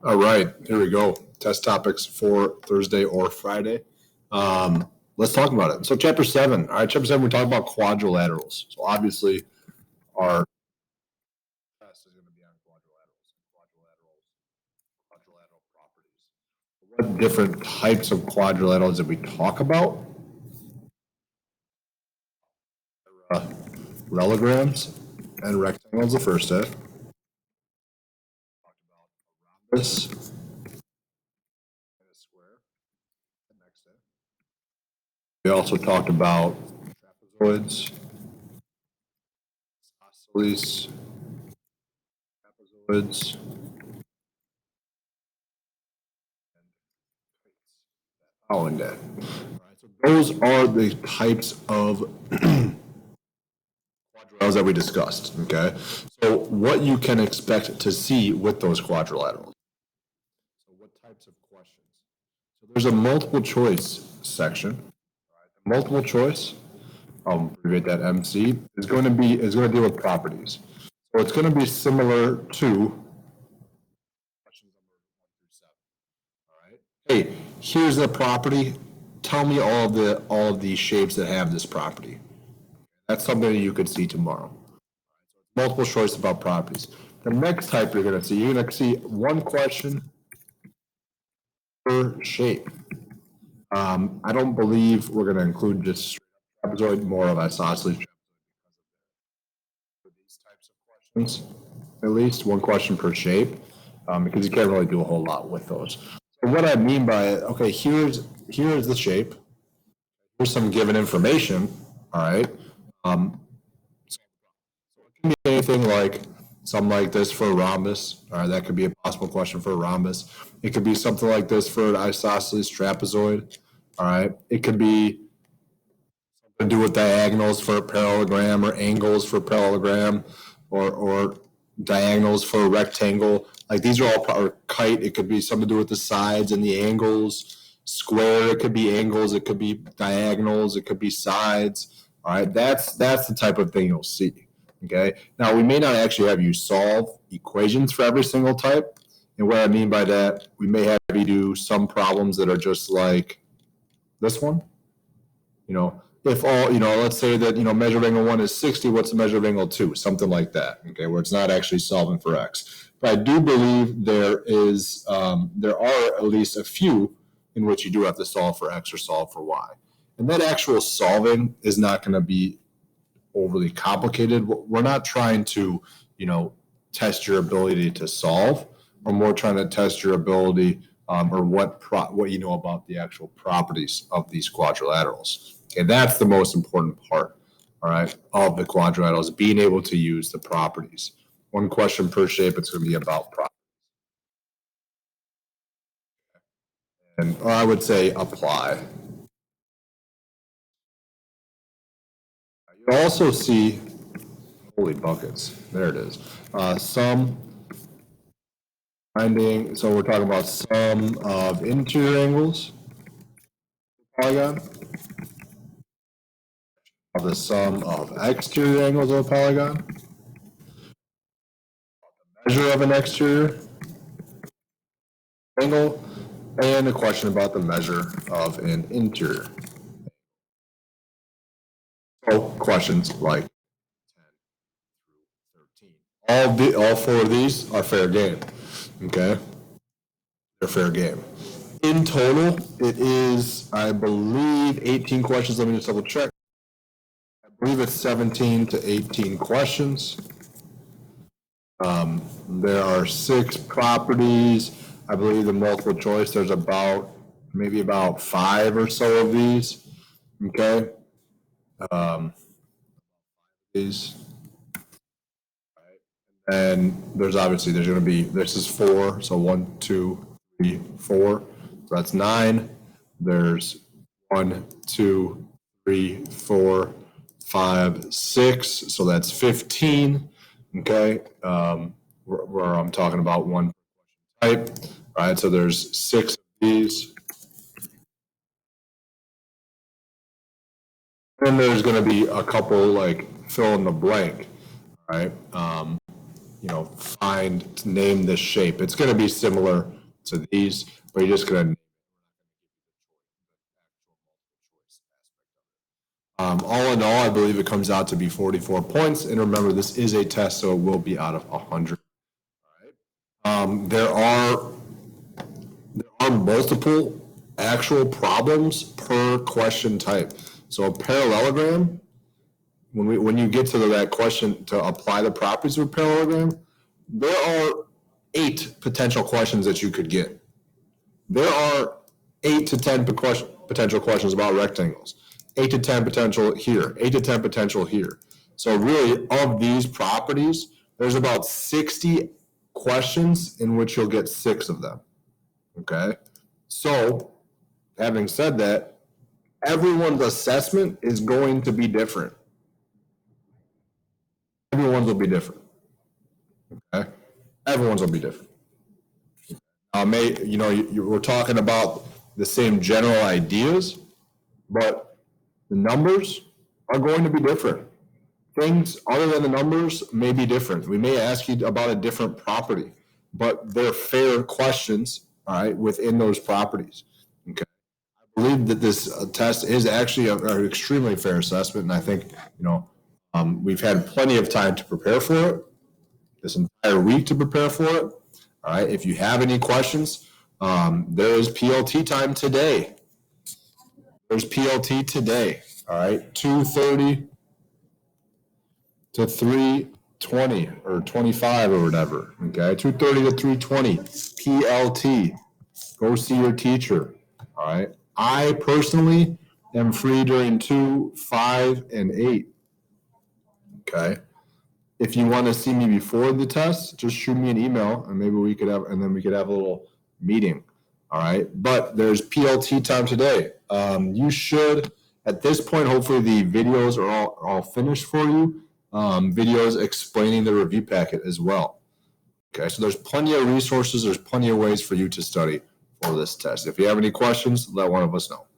All right, here we go. Test topics for Thursday or Friday. Let's talk about it. So chapter 7. All right, chapter 7, we're talking about quadrilaterals. So obviously our test is going to be on quadrilateral properties. What different types of quadrilaterals did we talk about? Parallelograms and rectangles the first day. Talked about a rhombus and a square the next day. We also talked about trapezoids, isosceles, trapezoids, following day. All right, so those are the types of quadrilaterals that we discussed. Okay, so what you can expect to see with those quadrilaterals. So what types of questions? So there's a multiple choice section. All right, the multiple choice, I'll abbreviate that MC, is going to deal with properties. So it's going to be similar to questions number 1 through 7. All right. Hey, here's the property. Tell me all of the shapes that have this property. That's something that you could see tomorrow. Multiple choice about properties. The next type you're going to see one question per shape. I don't believe we're going to include just trapezoid, more of isosceles trapezoid for these types of questions. At least one question per shape, because you can't really do a whole lot with those. So what I mean by it, okay, here's the shape. Here's some given information. All right. So it can be anything like something like this for a rhombus. All right, that could be a possible question for a rhombus. It could be something like this for an isosceles trapezoid. All right, it could be something to do with diagonals for a parallelogram, or angles for a parallelogram, or diagonals for a rectangle. Like these are all or kite. It could be something to do with the sides and the angles. Square, it could be angles. It could be diagonals. It could be sides. All right, that's the type of thing you'll see. Okay. Now we may not actually have you solve equations for every single type, and what I mean by that, we may have you do some problems that are just like this one. If all, let's say that, measure of angle 1 is 60, what's the measure of angle 2? Something like that, okay, where it's not actually solving for x. But I do believe there are at least a few in which you do have to solve for x or solve for y. And that actual solving is not going to be overly complicated. We're not trying to, test your ability to solve. We're more trying to test your ability or what you know about the actual properties of these quadrilaterals. Okay, that's the most important part, all right, of the quadrilaterals, being able to use the properties. One question per shape, it's going to be about properties. Or I would say apply. You also see, holy buckets, there it is, sum finding, so we're talking about sum of interior angles, polygon, of the sum of exterior angles of a polygon, measure of an exterior angle, and a question about the measure of an interior. So questions like 10 through 13. All 4 of these are fair game. Okay? They're fair game. In total, it is, I believe, 18 questions. Let me just double check. I believe it's 17 to 18 questions. There are 6 properties. I believe the multiple choice, there's maybe about 5 or so of these. Okay. These. And there's going to be, this is 4. So 1, 2, 3, 4. So that's 9. There's 1, 2, 3, 4, 5, 6. So that's 15. Okay. Where I'm talking about one type. All right. So there's 6 of these. And there's going to be a couple like fill in the blank. Right. name this shape. It's going to be similar to these, but you're just going to all in all, I believe it comes out to be 44 points. And remember, this is a test, so it will be out of 100. All right. There are multiple actual problems per question type. So a parallelogram, when you get to that question to apply the properties of a parallelogram, there are 8 potential questions that you could get. There are 8 to 10 potential questions about rectangles. 8 to 10 potential here, 8 to 10 potential here. So really, of these properties, there's about 60 questions in which you'll get 6 of them. Okay? So, having said that, everyone's assessment is going to be different. Everyone's will be different. Okay? Everyone's will be different. We're talking about the same general ideas, but the numbers are going to be different. Things other than the numbers may be different. We may ask you about a different property, but they're fair questions, all right, within those properties. Okay. I believe that this test is actually an extremely fair assessment, and I think, we've had plenty of time to prepare for it, this entire week to prepare for it. All right. If you have any questions, there is PLT time today. There's PLT today. All right. 2:30 to 3:20 or 25 or whatever. Okay. 2:30 to 3:20 PLT. Go see your teacher. All right. I personally am free during 2, 5, and 8. Okay. If you want to see me before the test, just shoot me an email and maybe we could have a little meeting. All right. But there's PLT time today. You should, at this point, hopefully the videos are all finished for you. Videos explaining the review packet as well. Okay. So there's plenty of resources. There's plenty of ways for you to study for this test. If you have any questions, let one of us know.